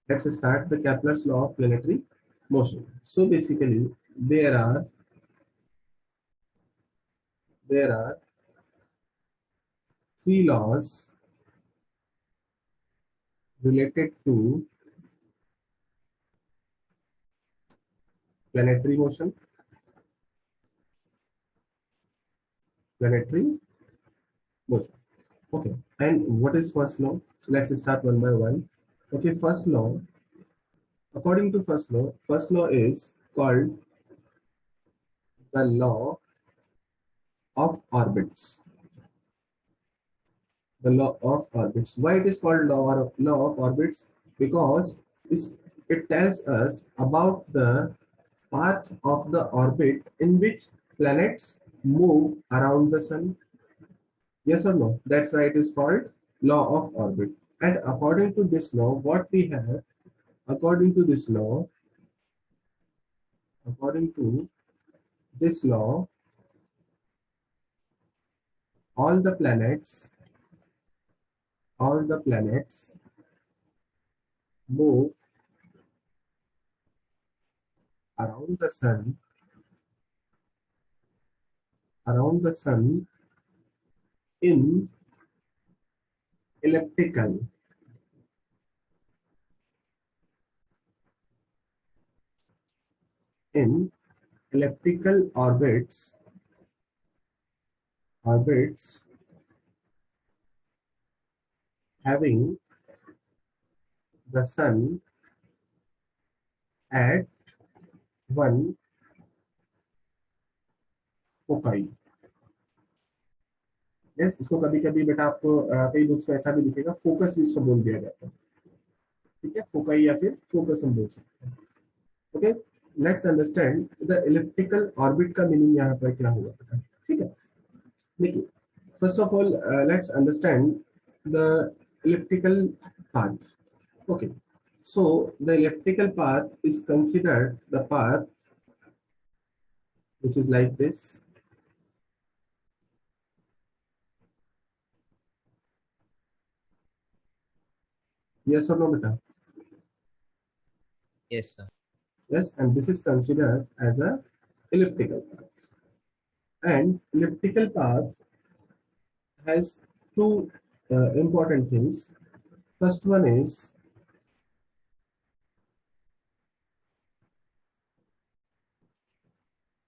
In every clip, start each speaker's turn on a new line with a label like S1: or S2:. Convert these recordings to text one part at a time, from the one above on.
S1: Let's start the Kepler's law of planetary motion. So basically, there are three laws related to planetary motion. Planetary motion. Okay. And what is first law? So let's start one by one. Okay. First law. According to first law is called the law of orbits. The law of orbits. Why it is called law of orbits? Because it tells us about the path of the orbit in which planets move around the sun. Yes or no? That's why it is called law of orbit. And according to this law, what we have, according to this law, according to this law, all the planets, all the planets move around the sun, around the sun in elliptical, in elliptical orbits having the sun at one foci. Yes, इसको कभी कभी बेटा आपको कई books में ऐसा भी दिखेगा, फोकस भी इसको बोल दिया जाता है. ठीक है, फोकाई या फिर फोकस हम बोल सकते हैं. Okay, let's understand the elliptical orbit का मीनिंग यहाँ पर क्या हुआ बेटा. ठीक है, देखिए, first of all let's understand the elliptical path. Okay, so the elliptical path is considered the path which is like this. Yes or no, beta?
S2: Yes, sir.
S1: Yes, and this is considered as a elliptical path. And elliptical path has two important things. First one is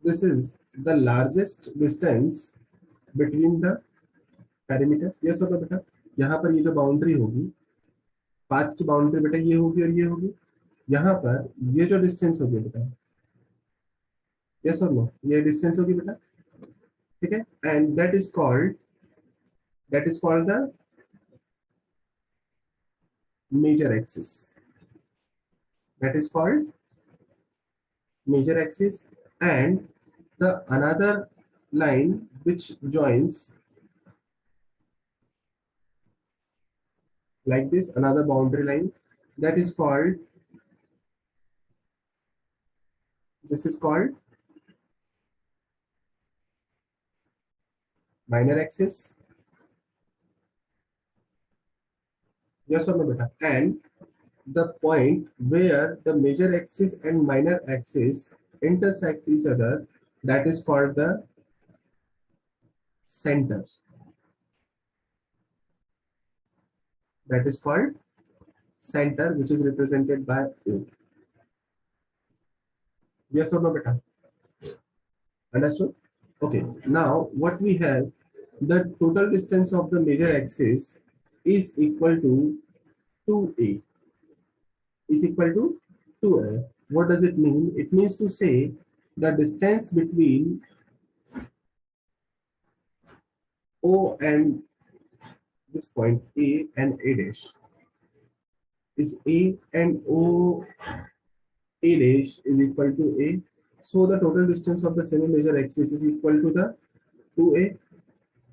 S1: this is the largest distance between the perimeter. Yes or no, बेटा? यहाँ पर ये जो boundary होगी, path की boundary बेटा ये होगी और ये होगी. यहाँ पर ये जो डिस्टेंस होगी बेटा, यस और नो, ये डिस्टेंस होगी बेटा. ठीक है, and that is called the major axis. That is called major axis. And the another line which joins like this, another boundary line, that is called, this is called minor axis. Yes or no, beta? And the point where the major axis and minor axis intersect each other, that is called the center. That is called center, which is represented by A. Yes or no, beta? Understood? Okay. Now what we have, the total distance of the major axis is equal to 2a. Is equal to 2a. What does it mean? It means to say the distance between O and this point A and A dash is A, and O A dash is equal to A. So the total distance of the semi major axis is equal to the 2A,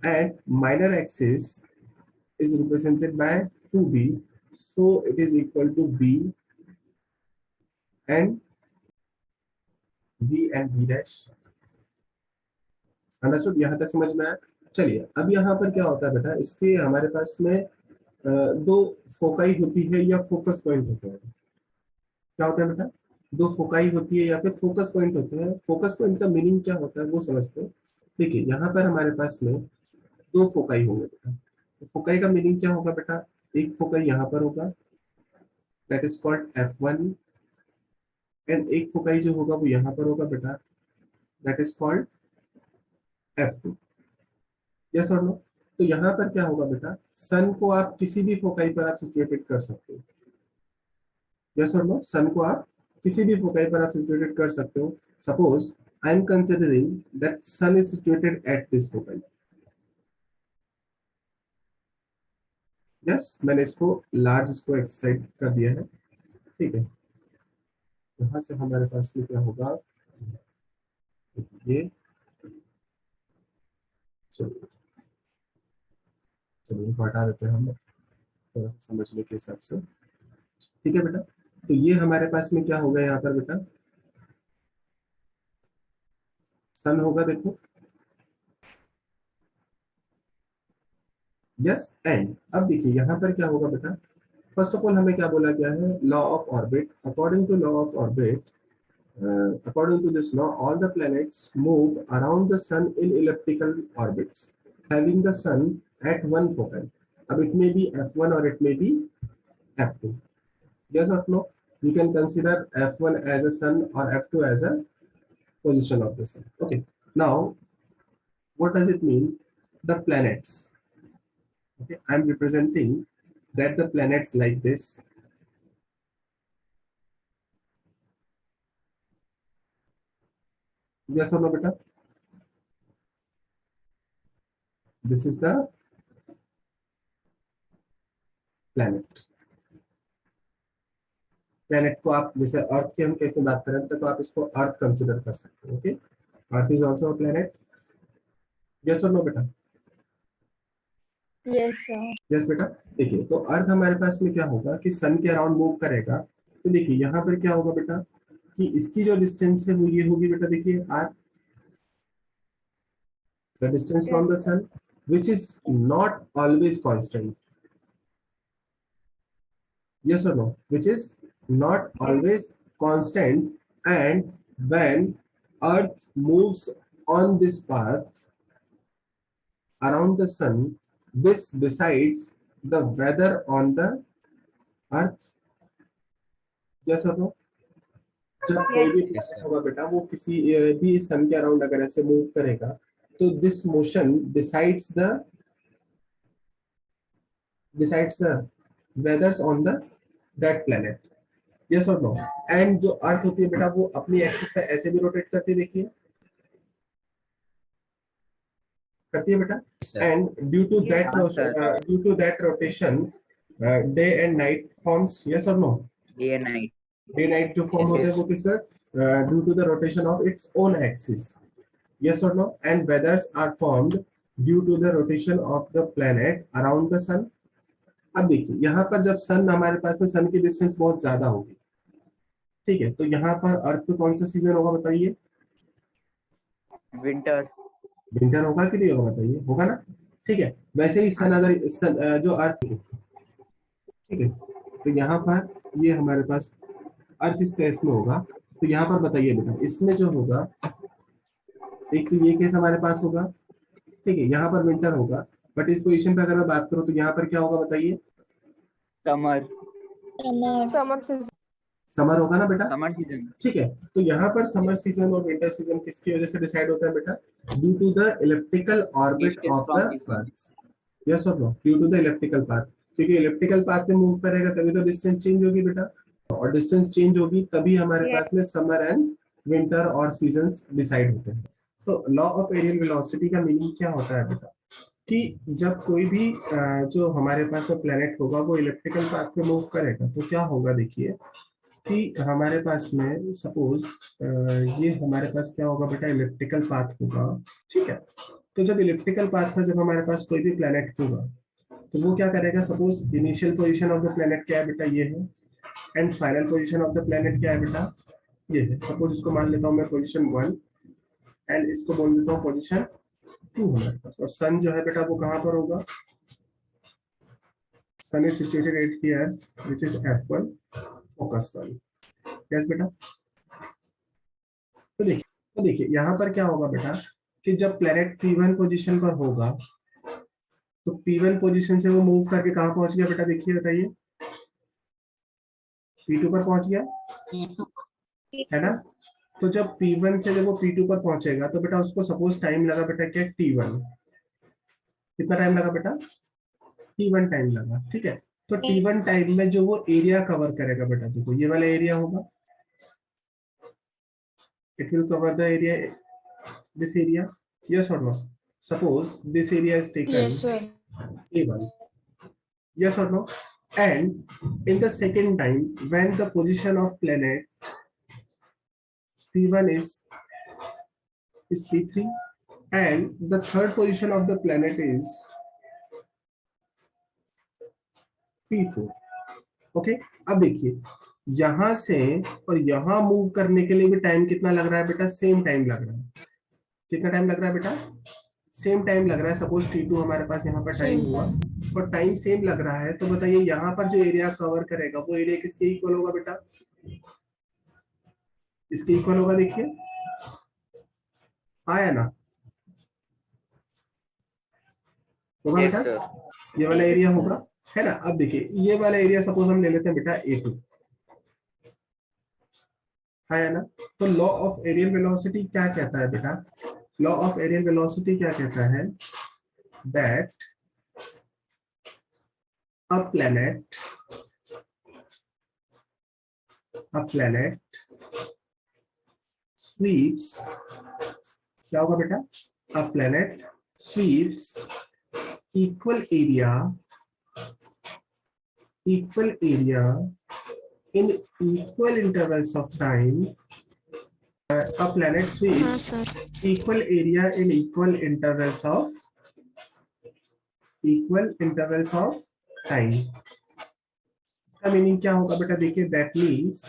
S1: and minor axis is represented by 2B. So it is equal to B and B dash. Understood? यहाँ तक समझ में आया? चलिए, अब यहाँ पर क्या होता है बेटा, इसके हमारे पास में दो फोकाई होती है या फोकस पॉइंट होते हैं. क्या होता है बेटा, दो फोकाई होती है या फिर फोकस पॉइंट होते हैं। फोकस पॉइंट का मीनिंग क्या होता है वो समझते हैं। देखिए यहाँ पर हमारे पास में दो फोकाई होंगे बेटा। तो फोकाई का मीनिंग क्या होगा बेटा, एक फोकाई यहाँ पर होगा, that is called F1, and एक फोकाई जो होगा वो यहाँ पर होगा बेटा, that is called F2। Yes और नो। तो यहाँ पर क्या होगा बेटा, सन को आप किसी भी फोकाई पर आप सिचुएटेड कर सकते हो। यस और नो, सन को आप किसी भी फोकाई पर आप सिचुएटेड कर सकते हो। Suppose I am considering that sun is situated at this foci. Yes, मैंने इसको लार्ज इसको एक्सटेंड कर दिया है। ठीक है, यहाँ से हमारे पास में क्या होगा, ये चलिए चलिए इनको हटा देते हैं हम थोड़ा सा समझने के हिसाब से। ठीक है बेटा, तो ये हमारे पास में क्या होगा यहाँ पर बेटा, सन होगा देखो। यस, एंड अब देखिए यहाँ पर क्या होगा बेटा, फर्स्ट ऑफ ऑल हमें क्या बोला गया है, law of orbit. According to law of orbit, according to this law, all the planets move around the sun in elliptical orbits, having the sun at one foci. अब it may be F1 or it may be F2. Yes or no? You can consider F1 as a sun or F2 as a position of the sun. Okay. Now, what does it mean? The planets. Okay, I'm representing that the planets like this. Yes or no, beta? This is the planet. Planet को आप जैसे अर्थ की हम कैसे बात करें तो आप इसको अर्थ कंसिडर कर सकते हो। Okay, earth is also a planet. Yes और नो बेटा?
S2: Yes sir.
S1: यस बेटा। देखिए तो अर्थ हमारे पास में क्या होगा कि सन के अराउंड मूव करेगा। तो देखिए यहाँ पर क्या होगा बेटा कि इसकी जो डिस्टेंस है वो ये होगी बेटा, देखिए R, the distance from the sun which is not always constant. Yes or no? Which is not always constant, and when Earth moves on this path around the sun, this decides the weather on the Earth. Yes or no? जब कोई भी
S3: Yes,
S1: planet
S3: sir.
S1: होगा बेटा वो किसी भी सन के around अगर ऐसे मूव करेगा तो this motion decides the weathers on the that planet. Yes और नो? एंड जो अर्थ होती है बेटा वो अपनी एक्सिस पे ऐसे भी रोटेट करती है, देखिए करती है बेटा।
S3: Yes, sir.
S1: एंड
S3: हाँ, sir.
S1: Due to that rotation day and night forms. Yes और no?
S3: Day and night.
S1: Day night जो फॉर्म
S3: Yes,
S1: होते हैं
S3: yes.
S1: वो किसका, due to the rotation of its own axis. Yes और no? And weathers are formed due to the rotation of the planet around the sun. अब देखिए यहाँ पर जब सन हमारे पास में सन की डिस्टेंस बहुत ज्यादा होगी, ठीक है, तो यहाँ पर अर्थ पे कौन सा सीजन होगा बताइए?
S3: Winter.
S1: विंटर होगा कि नहीं होगा बताइए? होगा ना? ठीक है, वैसे ही सन अगर जो अर्थ, ठीक है, तो यहाँ पर ये हमारे पास अर्थ इस केस में होगा। तो यहाँ पर बताइए बेटा इसमें जो होगा, एक तो ये केस हमारे पास होगा, ठीक है, यहाँ पर विंटर होगा, बट इस पोजीशन पे अगर मैं बात करूँ तो यहाँ पर क्या होगा बताइए?
S3: Summer.
S2: Summer season.
S1: समर होगा ना बेटा?
S3: Summer season.
S1: ठीक है, तो यहाँ पर समर सीजन और विंटर सीजन किसकी वजह से डिसाइड होता है बेटा? Due to the elliptical orbit
S3: Distance
S1: of
S3: from
S1: the
S3: the sun.
S1: Earth. Yes और no? Due to the elliptical path, क्योंकि इलिप्टिकल पाथ में मूव करेगा तभी तो डिस्टेंस चेंज होगी बेटा, और डिस्टेंस चेंज होगी तभी हमारे पास में समर एंड विंटर और सीजन्स डिसाइड होते हैं। तो लॉ ऑफ एरियल वेलोसिटी का मीनिंग क्या होता है बेटा कि जब कोई भी जो हमारे पास में प्लेनेट होगा वो इलेक्ट्रिकल पाथ में मूव करेगा तो क्या होगा, देखिए कि हमारे पास में सपोज ये हमारे पास क्या होगा बेटा, इलेक्ट्रिकल पाथ होगा। ठीक है, तो जब इलेक्ट्रिकल पाथ में जब हमारे पास कोई भी प्लेनेट होगा तो वो क्या करेगा, suppose initial position of the planet क्या है बेटा, ये है, and final position of the planet क्या है बेटा, ये है। सपोज इसको मान लेता हूँ मैं पोजीशन 1 एंड इसको बोल देता हूँ पोजीशन 2 हमारे पास। और सन जो है बेटा वो कहाँ पर होगा, sun is situated at here which is F1 focus 1। Yes बेटा। तो देखिए यहाँ पर क्या होगा बेटा कि जब प्लेनेट P1 पोजीशन पर होगा तो P1 पोजीशन से वो मूव करके कहाँ पहुंच गया बेटा, देखिए बताइए, P2 पर पहुंच गया है ना। तो जब P1 से जब वो P2 पर पहुंचेगा तो बेटा उसको सपोज टाइम लगा बेटा क्या, T1। कितना टाइम लगा बेटा, T1 टाइम लगा, ठीक है। तो T1 टाइम में जो वो एरिया कवर करेगा बेटा, देखो ये वाला एरिया होगा, it will cover the area, this area, yes और no. Suppose this area is taken
S2: Yes, sir.
S1: A1, yes or no? And in the second time, when the position of planet P1 is P3, and the third position of the planet is P4. Okay, अब देखिए यहां से और यहां move करने के लिए भी टाइम कितना लग रहा है बेटा, सेम टाइम लग रहा है। कितना टाइम लग रहा है बेटा, सेम टाइम लग रहा है। सपोज T2 हमारे पास यहाँ पर टाइम
S2: Same
S1: हुआ
S2: time.
S1: और टाइम सेम लग रहा है, तो बताइए यहाँ पर जो एरिया कवर करेगा वो एरिया किसके इक्वल होगा बेटा, इसके इक्वल होगा। देखिए आया ना, होगा
S3: Yes,
S1: बेटा,
S3: sir.
S1: ये वाला एरिया होगा, है ना। अब देखिए ये वाला एरिया सपोज हम ले लेते हैं बेटा A2, है ना। तो लॉ ऑफ एरियल वेलोसिटी क्या कहता है बेटा, लॉ ऑफ एरियल वेलोसिटी क्या कहता है, दैट अ प्लैनेट स्वीप्स, क्या होगा बेटा, a planet sweeps equal area in equal intervals of time. A planet sweeps
S2: Sir.
S1: equal area in equal intervals of time. इसका मीनिंग क्या होगा बेटा, देखिए that means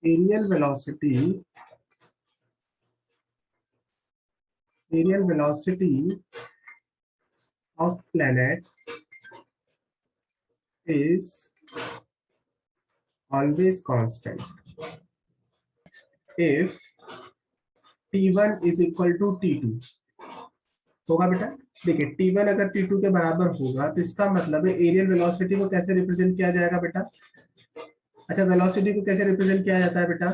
S1: aerial velocity of planet is always constant if T1 is equal to T2 होगा बेटा। देखिए T1 अगर T2 के बराबर होगा तो इसका मतलब है एरियल वेलोसिटी को कैसे रिप्रेजेंट किया जाएगा बेटा, अच्छा वेलोसिटी को कैसे रिप्रेजेंट किया जाता है बेटा,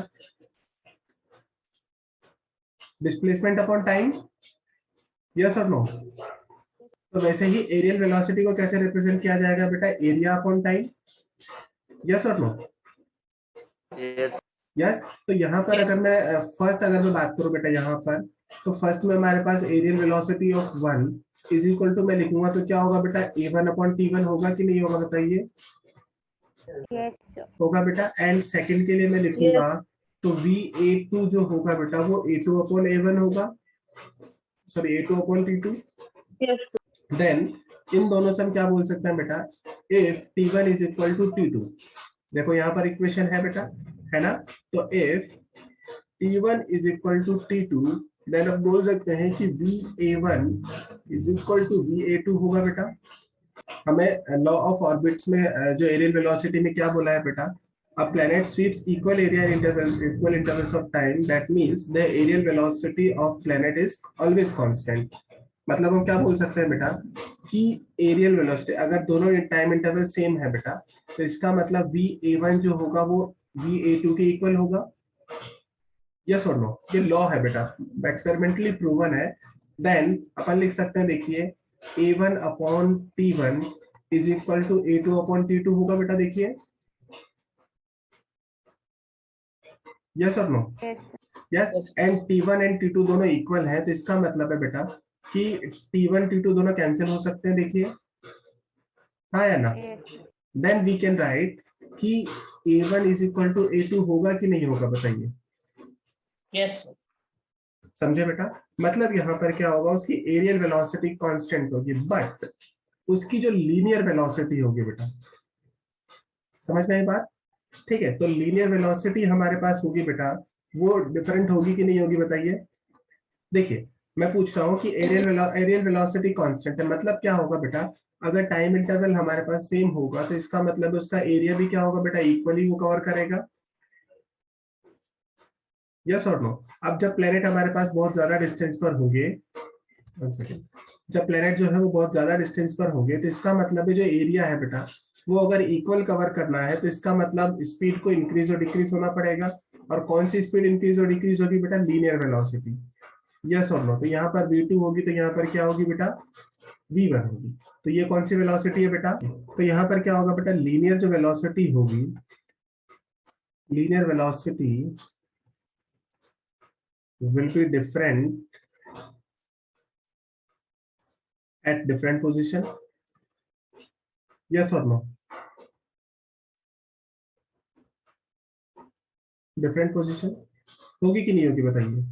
S1: डिस्प्लेसमेंट अपॉन टाइम, यस और नो। तो वैसे ही एरियल वेलोसिटी को कैसे रिप्रेजेंट किया जाएगा बेटा, एरिया अपॉन टाइम, यस और नो।
S3: Yes.
S1: यस, तो यहाँ पर अगर मैं अगर मैं बात करूं बेटा यहाँ पर, तो फर्स्ट में हमारे पास areal velocity of 1 is equal to, मैं लिखूंगा तो क्या होगा बेटा, A1 अपॉन T1 होगा कि नहीं होगा बताइए, होगा बेटा। एंड सेकंड के लिए मैं लिखूंगा तो VA2 जो होगा बेटा वो A2 अपॉन A1 होगा, sorry A2 upon T2। Then in दोनों से हम क्या बोल सकते हैं बेटा, if T1 is equal to T2, देखो यहाँ पर इक्वेशन है बेटा, है ना। तो if T1 is equal to T2 then अब बोल सकते हैं कि VA1 is equal to VA2 होगा बेटा। हमें लॉ ऑफ ऑर्बिट्स में जो एरियल वेलोसिटी में क्या बोला है बेटा, a planet sweeps equal area in equal intervals of time, that means the aerial velocity of planet is always constant। मतलब हम क्या बोल सकते हैं बेटा कि एरियल वेलोसिटी अगर दोनों टाइम इंटरवल सेम है बेटा, तो इसका मतलब VA1 जो होगा वो VA2 के इक्वल होगा, यस और नो। ये लॉ है बेटा, एक्सपेरिमेंटली प्रूवन है। देन अपन लिख सकते हैं, देखिए A1 upon T1 is equal to A2 upon T2 होगा बेटा, देखिए यस और no, yes. And T1 and T2 दोनों इक्वल है, तो इसका मतलब है बेटा कि T1 T2 दोनों कैंसिल हो सकते हैं, देखिए हाँ या ना। देन वी कैन राइट कि A1 is equal to A2 होगा कि नहीं होगा बताइए,
S4: यस
S1: समझे बेटा। मतलब यहाँ पर क्या होगा, उसकी एरियल वेलोसिटी कांस्टेंट होगी बट उसकी जो लीनियर वेलोसिटी होगी बेटा, समझ में आई बात, ठीक है। तो लीनियर वेलोसिटी हमारे पास होगी बेटा, वो डिफरेंट होगी कि नहीं होगी बताइए। देखिए मैं पूछ रहा हूँ कि एरियल वेलोसिटी कांस्टेंट है, मतलब क्या होगा बेटा, अगर टाइम इंटरवल हमारे पास सेम होगा तो इसका मतलब उसका एरिया भी क्या होगा बेटा, इक्वली वो कवर करेगा। यस और नो। अब जब प्लेनेट हमारे पास बहुत ज्यादा डिस्टेंस पर होंगे, वन सेकेंड, जब प्लेनेट जो है वो बहुत ज्यादा डिस्टेंस पर होंगे तो इसका मतलब है जो एरिया है बेटा वो अगर इक्वल कवर करना है तो इसका मतलब स्पीड को इंक्रीज और डिक्रीज होना पड़ेगा। और कौन सी स्पीड इंक्रीज और डिक्रीज होगी बेटा, लीनियर वेलोसिटी। यस और नो। तो यहाँ पर v2 होगी तो यहाँ पर क्या होगी बेटा, v1 होगी। तो ये कौन सी वेलोसिटी है बेटा, तो यहाँ पर क्या होगा बेटा, लीनियर जो वेलोसिटी होगी, linear velocity will be different at different position. Yes or no? Different position होगी कि नहीं होगी बताइए।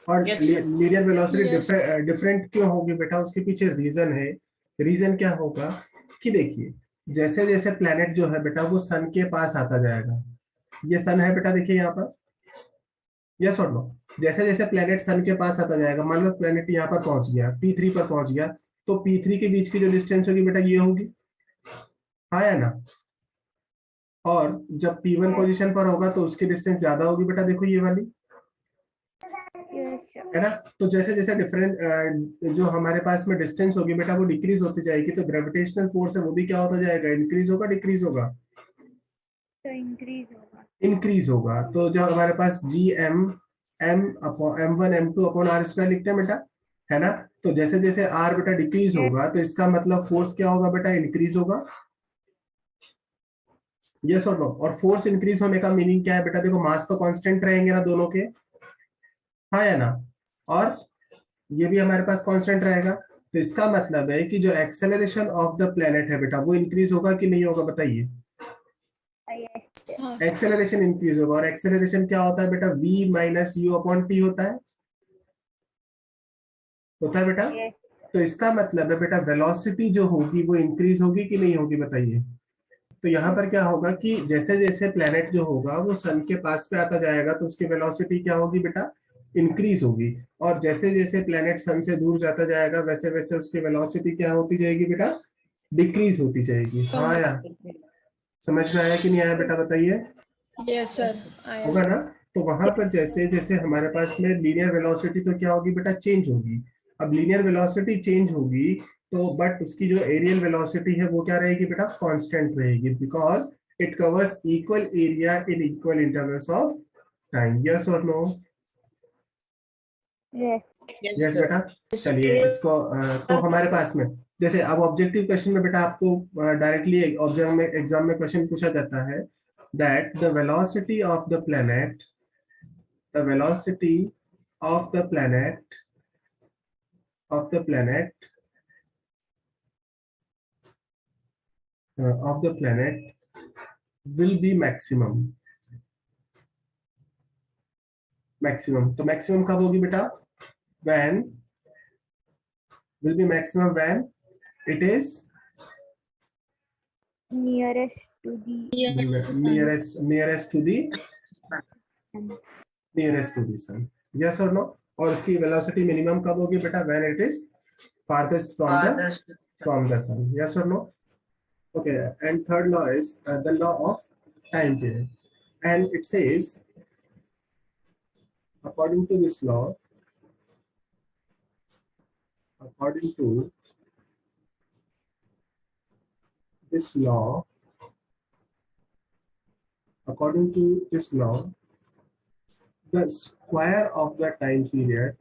S1: और
S4: Yes.
S1: Linear velocity
S2: Yes.
S1: Different क्यों होगी बेटा, उसके पीछे रीजन है। रीजन क्या होगा कि देखिए, जैसे जैसे प्लेनेट जो है बेटा वो सन के पास आता जाएगा, ये सन है बेटा देखिए यहाँ पर, यस और नो। जैसे जैसे प्लेनेट सन के पास आता जाएगा, मान लो प्लेनेट यहाँ पर पहुंच गया, P3 पर पहुंच गया, तो P3 के बीच की जो डिस्टेंस होगी बेटा ये होगी, हाँ या ना। और जब P1 पोजीशन पर होगा तो उसकी डिस्टेंस ज्यादा होगी बेटा, देखो ये वाली, है ना। तो जैसे जैसे डिफरेंट जो हमारे पास में डिस्टेंस होगी बेटा वो डिक्रीज होती जाएगी, तो ग्रेविटेशनल फोर्स है वो भी क्या होता जाएगा, इंक्रीज होगा डिक्रीज होगा,
S2: तो इंक्रीज होगा।
S1: इंक्रीज होगा। तो जो हमारे पास m1m2/r² लिखते हैं बेटा, है ना। तो जैसे जैसे r बेटा डिक्रीज होगा तो इसका मतलब फोर्स क्या होगा बेटा, इंक्रीज होगा। यस और नो। और फोर्स इंक्रीज होने का मीनिंग क्या है बेटा, देखो मास तो कांस्टेंट रहेंगे ना दोनों के, हाँ या ना। और ये भी हमारे पास कांस्टेंट रहेगा, तो इसका मतलब है कि जो एक्सेलरेशन ऑफ द प्लेनेट है बेटा वो इंक्रीज होगा कि नहीं होगा बताइए।
S2: हाँ।
S1: एक्सेलरेशन इंक्रीज होगा। और एक्सेलरेशन क्या होता है बेटा, v - u/t होता है बेटा। तो इसका मतलब है बेटा वेलोसिटी जो होगी वो इंक्रीज होगी कि नहीं होगी बताइए। तो यहाँ पर क्या होगा कि जैसे जैसे प्लेनेट जो होगा वो सन के पास पे आता जाएगा तो उसकी वेलोसिटी क्या होगी बेटा, इंक्रीज होगी। और जैसे जैसे प्लेनेट सन से दूर जाता जाएगा वैसे वैसे उसकी वेलोसिटी क्या होती जाएगी बेटा, डिक्रीज होती जाएगी। हाँ यार, समझ में आया कि नहीं आया बेटा बताइए।
S2: यस सर, आया
S1: होगा
S2: सर।
S1: ना। तो वहां पर जैसे जैसे हमारे पास में लीनियर वेलोसिटी तो क्या होगी बेटा, चेंज होगी। अब लीनियर वेलोसिटी चेंज होगी तो बट उसकी जो एरियल वेलोसिटी है वो क्या रहेगी बेटा, कांस्टेंट रहेगी, because it covers equal area in equal intervals of time. Yes और no.
S2: Yes.
S4: Yes,
S1: yes
S4: sir.
S1: बेटा। चलिए इसको तो हमारे पास में जैसे अब ऑब्जेक्टिव क्वेश्चन में बेटा आपको डायरेक्टली एग्जाम में क्वेश्चन पूछा जाता है that the velocity of the planet, the velocity of the planet of the planet will be maximum। तो maximum कब होगी बेटा, when will be maximum when it is
S2: nearest to the
S1: nearest to the sun। yes or no। और उसकी velocity minimum कब होगी बेटा, when it is farthest
S4: Farthest.
S1: from the sun। yes or no। okay, and third law is the law of time period, and it says according to this law, according to this law, according to this law, the square of the time period,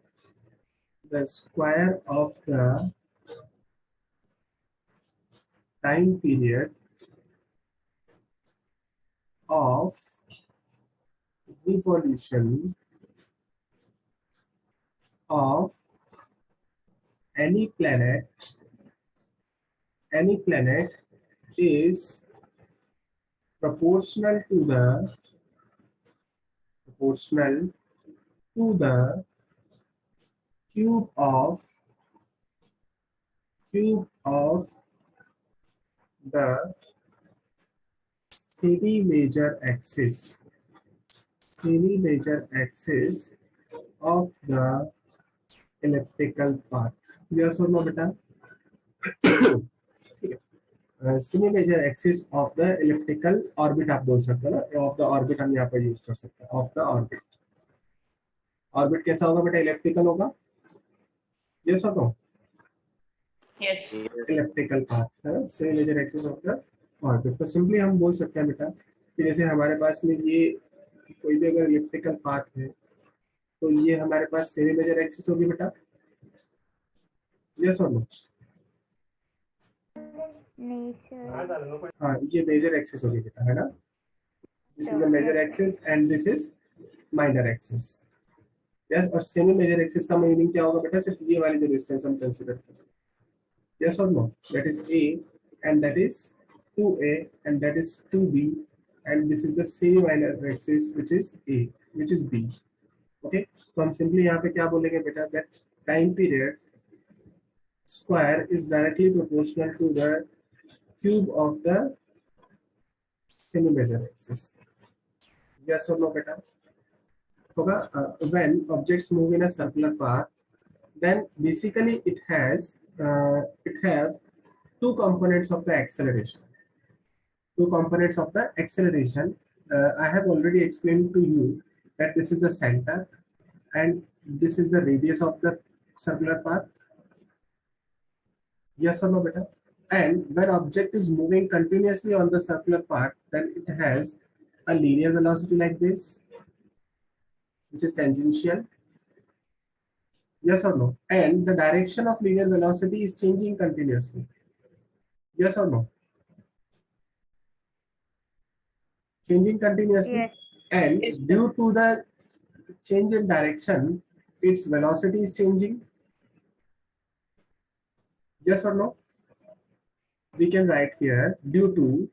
S1: the square of the time period of revolution of any planet is proportional to the cube of the semi-major axis of the elliptical path। yes or no बेटा। ठीक है, semi major axis of the elliptical orbit आप बोल सकते हो ना, of the orbit हम यहाँ पर यूज कर सकते हैं, ऑफ द ऑर्बिट। ऑर्बिट कैसा होगा बेटा, इलिप्टिकल होगा, यस और नो,
S4: Yes.
S1: इलिप्टिकल पाथ है, semi major axis of the orbit. तो सिंपली हम बोल सकते हैं बेटा कि जैसे हमारे पास में ये कोई भी अगर इलिप्टिकल पाथ है तो ये हमारे पास सेमी मेजर एक्सिस होगी बेटा, यस और नो,
S2: नहीं सर।
S1: हाँ ये मेजर एक्सिस होगी बेटा, है ना, this is the major axis and this is minor axis, yes. और सेमी मेजर एक्सिस का मीनिंग क्या होगा बेटा, सिर्फ ये वाली जो डिस्टेंस हम कंसीडर करें, yes or no, that is a and that is 2a and that is 2b and this is the semi minor axis which is a which is b, okay। तो हम सिंपली यहाँ पे क्या बोलेंगे बेटा, that time period square is directly proportional to the cube of the semi major axis, yes or no बेटा, होगा। when objects move in a circular path then basically it has two components of the acceleration. Two components of the acceleration. I have already explained to you that this is the center and this is the radius of the circular path. Yes or no, beta? And when object is moving continuously on the circular path, then it has a linear velocity like this, which is tangential. Yes or no? And the direction of linear velocity is changing continuously. Yes or no? Changing continuously.
S2: Yes.
S1: And
S4: Yes,
S1: due to the change in direction, its velocity is changing. Yes or no? We can write here, due to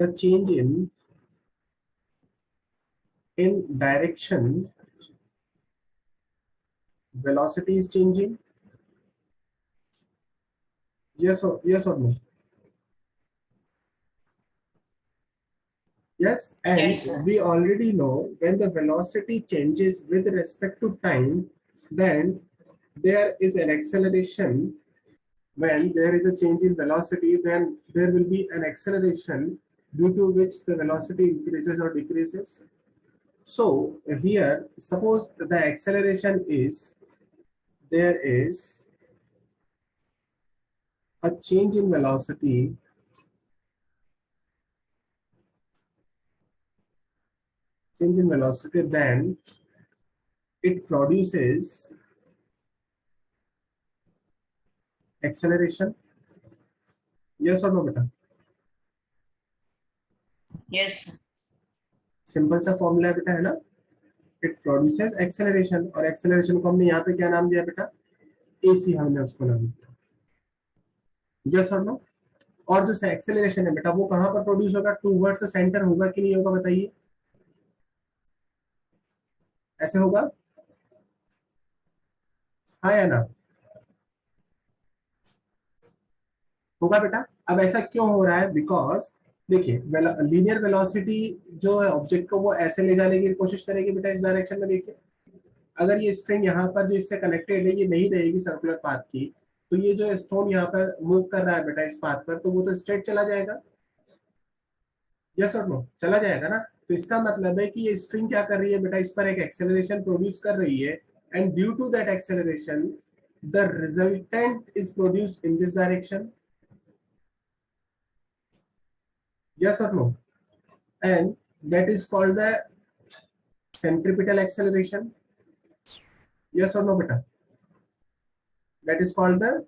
S1: the change in direction, velocity is changing. Yes or no? Yes, and
S4: Yes.
S1: we already know when the velocity changes with respect to time, then there is an acceleration. When there is a change in velocity, then there will be an acceleration due to which the velocity increases or decreases. So here, suppose the acceleration is, there is a change in velocity then it produces acceleration. Yes or no beta?
S4: Yes.
S1: Simple सा formula बेटा, है ना, it produces acceleration, और acceleration को हमने यहाँ पे क्या नाम दिया बेटा, एसी हमने उसको नाम दिया। यस और नो? और जो एक्सेलरेशन है बेटा वो कहाँ पर प्रोड्यूस होगा, टूवर्ड्स द सेंटर होगा कि नहीं होगा, बताइए, ऐसे होगा, हाँ या ना, होगा बेटा। अब ऐसा क्यों हो रहा है, बिकॉज देखिए लीनियर वेलोसिटी जो है ऑब्जेक्ट को वो ऐसे ले जाने की कोशिश करेगी बेटा इस डायरेक्शन में। देखिए अगर ये स्ट्रिंग यहाँ पर जो इससे कनेक्टेड है ये नहीं रहेगी सर्कुलर पाथ की, तो ये जो स्टोन यहाँ पर मूव कर रहा है बेटा इस पाथ पर, तो वो तो स्ट्रेट चला जाएगा। यस और नो? चला जाएगा ना। तो इसका मतलब है कि ये स्ट्रिंग क्या कर रही है बेटा, इस पर एक एक्सेलरेशन प्रोड्यूस कर रही है, and due to that acceleration the resultant is produced in this direction. Yes or no? And that is called the centripetal acceleration. Yes or no beta? That is called the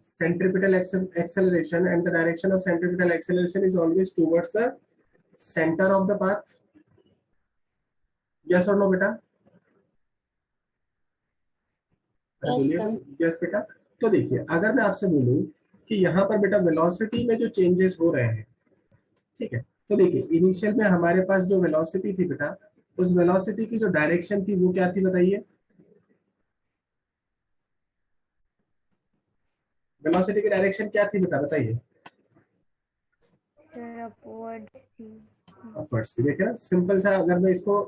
S1: centripetal acceleration, and the direction of centripetal acceleration is always towards the center of the path. Yes or no beta? Yes बेटा। तो देखिए अगर मैं आपसे बोलूं कि यहाँ पर बेटा वेलोसिटी में जो चेंजेस हो रहे हैं, ठीक है, तो देखिए इनिशियल में हमारे पास जो वेलोसिटी थी बेटा, उस वेलोसिटी की जो डायरेक्शन थी वो क्या थी बताइए, वेलोसिटी की डायरेक्शन क्या थी बेटा बताइए। अपवर्ड्स थी। देखिए ना सिंपल सा, अगर मैं इसको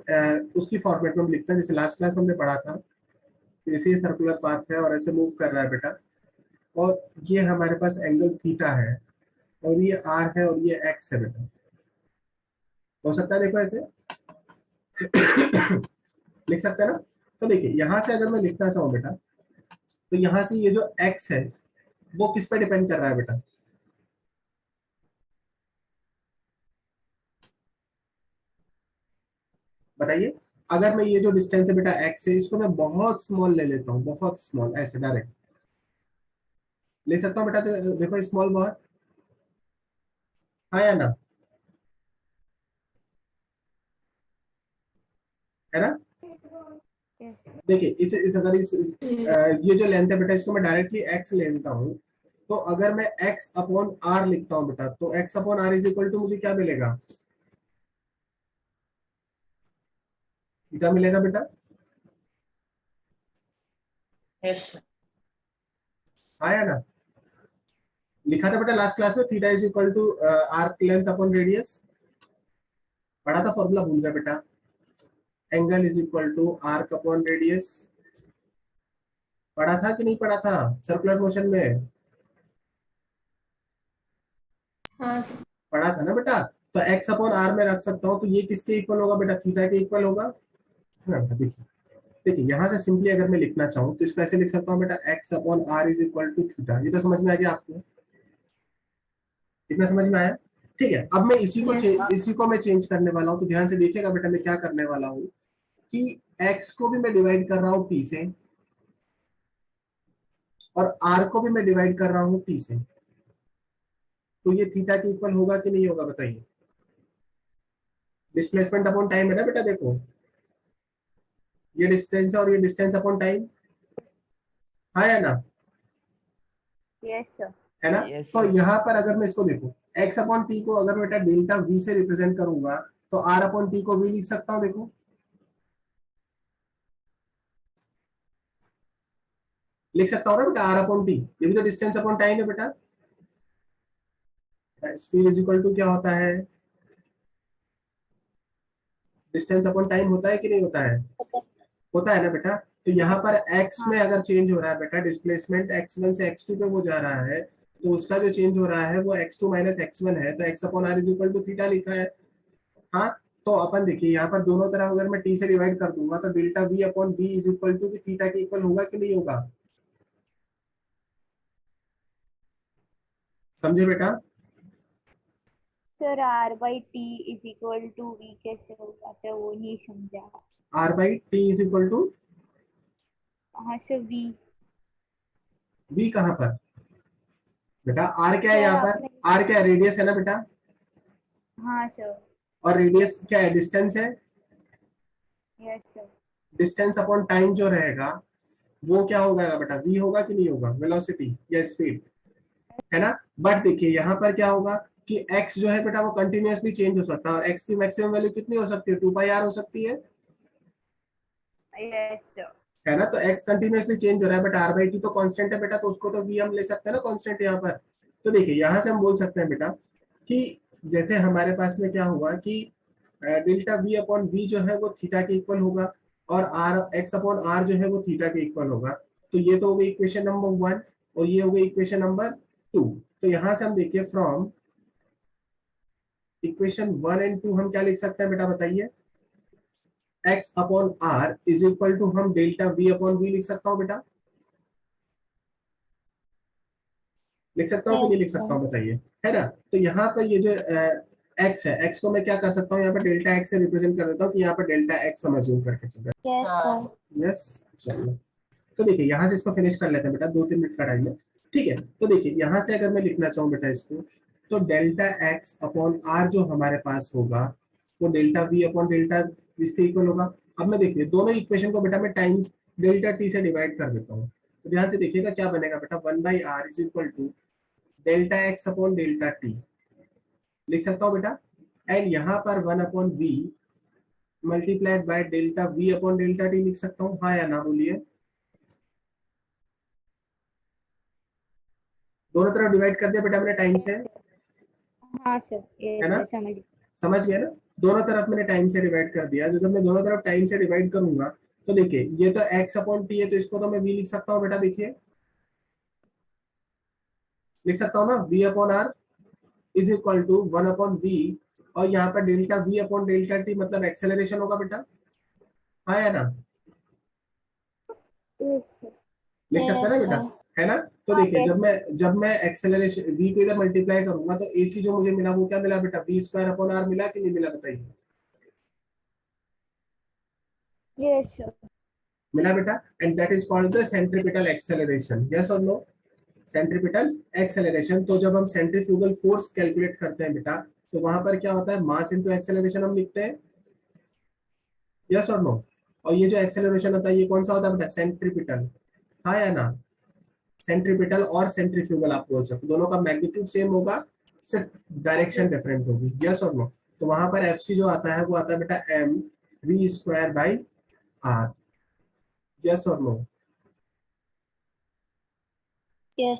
S1: उसकी फॉर्मेट में लिखता जैसे लास्ट क्लास में हमने पढ़ा था, जैसे ये सर्कुलर पाथ है और ऐसे मूव कर रहा है बेटा, और ये हमारे पास एंगल थीटा है, और ये आर है और ये एक्स है बेटा। हो सकता है देखो ऐसे लिख सकते हैं ना। तो देखिए यहां से अगर मैं लिखना चाहूँ बेटा, तो यहां से ये जो एक्स है वो किस पे डिपेंड कर रहा है बेटा? बताइए। अगर मैं ये जो डिस्टेंस है बेटा एक्स है, इसको मैं बहुत स्मॉल ले लेता हूँ, बहुत स्मॉल, ऐसे डायरेक्ट ले सकता हूँ बेटा। देखो स्मॉल बहुत, हाँ या ना, है ना।
S2: Yes.
S1: देखिए इस अगर ये जो लेंथ है बेटा, इसको मैं डायरेक्टली एक्स ले लेता हूँ, तो अगर मैं एक्स अपॉन आर लिखता हूँ बेटा, तो x upon r is equal to मुझे क्या मिलेगा? थीटा मिलेगा बेटा।
S4: Yes, sir.
S1: हाँ या ना, लिखा था बेटा लास्ट क्लास में, theta is equal to arc length upon radius, पढ़ा था, फॉर्मूला भूल गया बेटा। Angle is equal to arc upon radius, पढ़ा था कि नहीं पढ़ा था सर्कुलर मोशन में?
S5: हाँ सर।
S1: पढ़ा था ना बेटा। तो एक्स अपॉन आर में रख सकता हूँ, तो ये किसके इक्वल होगा बेटा? थीटा के इक्वल होगा। हाँ, देखिए देखिए यहाँ से सिंपली अगर मैं लिखना चाहूँ तो इसको ऐसे लिख सकता हूँ बेटा, x upon r is equal to theta. ये तो समझ में आ गया आपको? इतना समझ में आया? ठीक है। अब मैं
S5: Yes.
S1: इसी को मैं चेंज करने वाला हूँ, तो ध्यान से देखिएगा बेटा, मैं क्या करने वाला हूँ कि एक्स को भी मैं डिवाइड कर रहा हूँ टी से, और आर को भी मैं डिवाइड कर रहा हूँ टी से। तो ये थीटा के इक्वल होगा कि नहीं होगा बताइए? डिस्प्लेसमेंट अपॉन टाइम है ना बेटा, देखो ये डिस्टेंस है और ये डिस्टेंस अपॉन टाइम, हाँ या ना,
S2: Yes, sir.
S1: है ना।
S3: Yes,
S1: तो
S3: sir.
S1: यहाँ पर अगर मैं इसको देखूं, एक्स अपॉन टी को अगर बेटा डेल्टा वी से रिप्रेजेंट करूंगा, तो आर अपॉन टी को वी लिख सकता हूँ, देखो लिख सकता हूँ ना बेटा, आर अपॉन टी, ये भी तो डिस्टेंस अपॉन टाइम है बेटा। स्पीड इज इक्वल टू क्या होता है? डिस्टेंस अपॉन टाइम होता है कि नहीं होता है? होता है ना बेटा। तो यहाँ पर एक्स
S2: हाँ.
S1: में अगर चेंज हो रहा है बेटा, डिस्प्लेसमेंट x1 से x2 पे वो जा रहा है, तो उसका जो चेंज हो रहा है वो x2 माइनस x1 है, तो x upon r is equal to theta लिखा है। हाँ, तो अपन देखिए यहाँ पर दोनों तरफ अगर मैं t से डिवाइड कर दूंगा, तो delta v upon v is equal to theta के इक्वल होगा कि नहीं होगा? समझे बेटा?
S2: Sir, R by T is equal to V कैसे होगा, तो वो नहीं समझा.
S1: r by t is equal to
S2: हाँ सर, V.
S1: v कहाँ पर बेटा? r क्या है
S2: सर
S1: यहाँ पर?
S2: आपने.
S1: r क्या है? रेडियस है ना बेटा,
S2: हाँ सर.
S1: और रेडियस क्या है? डिस्टेंस है।
S2: Yes sir.
S1: Distance upon time जो रहेगा वो क्या होगा बेटा? v होगा कि नहीं होगा? वेलोसिटी या स्पीड, है ना। बट देखिए यहाँ पर क्या होगा कि x जो है बेटा वो कंटिन्यूअसली चेंज हो सकता है, और x की मैक्सिमम वैल्यू कितनी हो सकती है? 2 पाई आर हो सकती
S2: Yes sir.
S1: है ना। तो x कंटिन्यूअसली चेंज हो रहा है, बट r बाई टी तो कांस्टेंट है बेटा, तो उसको तो v हम ले सकते हैं ना कांस्टेंट यहाँ पर। तो देखिए यहाँ से हम बोल सकते हैं बेटा कि जैसे हमारे पास में क्या हुआ कि डेल्टा v अपॉन v जो है वो थीटा के इक्वल होगा, और r x अपॉन r जो है वो थीटा के इक्वल होगा। तो ये तो हो गई इक्वेशन नंबर 1, और ये हो गई इक्वेशन नंबर 2। तो यहाँ से हम देखिए फ्रॉम इक्वेशन 1 एंड 2 हम क्या लिख सकते हैं बेटा बताइए? x upon r is equal to हम डेल्टा v अपॉन v लिख सकता हूँ बेटा, लिख सकता हूँ कि नहीं लिख सकता हूँ बताइए, है ना। तो यहाँ पर ये जो x है, x को मैं क्या कर सकता हूँ यहाँ पर? डेल्टा x से रिप्रेजेंट कर देता हूँ कि यहाँ पर डेल्टा x हम अज्यूम करके चल रहे
S5: Yes sir.
S1: हैं। यस, चलो। तो देखिए यहाँ से इसको फिनिश कर लेते हैं बेटा, 2-3 मिनट का टाइम है, ठीक है। तो देखिए यहाँ से अगर मैं लिखना चाहूँ बेटा इसको, तो डेल्टा x अपॉन r जो हमारे पास होगा वो डेल्टा v अपॉन डेल्टा इसके इक्वल होगा। अब मैं देखिए दोनों इक्वेशन को बेटा मैं टाइम डेल्टा t से डिवाइड कर देता हूँ, तो ध्यान से देखिएगा क्या बनेगा बेटा, 1/r is equal to delta x upon delta t लिख सकता हूँ बेटा। एंड यहाँ पर 1 upon v multiplied by delta v upon delta t लिख सकता हूँ, हाँ या ना बोलिए। दोनों तरफ डिवाइड कर दिया बेटा मैंने टाइम से,
S2: हाँ सर, ये
S1: है ना,
S2: मैं समझ.
S1: समझ गया ना। दोनों तरफ मैंने टाइम से डिवाइड कर दिया, जो जब मैं दोनों तरफ टाइम से डिवाइड करूंगा तो देखिए ये तो x अपॉन टी है, तो इसको तो मैं v लिख सकता हूँ बेटा, देखिए लिख सकता हूँ ना, v upon r is equal to 1 upon v, और यहाँ पर delta v upon delta t मतलब एक्सेलरेशन होगा बेटा, हाँ या ना, लिख सकता है ना बेटा, है ना। तो देखिए जब मैं एक्सेलरेशन v को इधर मल्टीप्लाई करूंगा तो ac जो मुझे मिला वो क्या मिला बेटा, v स्क्वायर अपॉन आर मिला कि नहीं मिला, बताइए।
S2: Yes sir.
S1: मिला बेटा, and that is called the centripetal acceleration, yes और नो, सेंट्रीपिटल एक्सेलरेशन। तो जब हम सेंट्रीफ्यूगल फोर्स कैलकुलेट करते हैं बेटा, तो वहां पर क्या होता है, मास इनटू एक्सेलरेशन हम लिखते हैं, यस और नो। और ये जो एक्सेलरेशन होता है ये कौन सा होता है बेटा, सेंट्रीपिटल, हाँ या ना, सेंट्रीपिटल और सेंट्रीफ्यूगल आप बोल सकते हो, दोनों का मैग्नीट्यूड सेम होगा, सिर्फ डायरेक्शन डिफरेंट होगी, यस और नो। तो वहां पर एफसी जो आता है वो आता है बेटा m v square by r, yes और नो।
S5: Yes.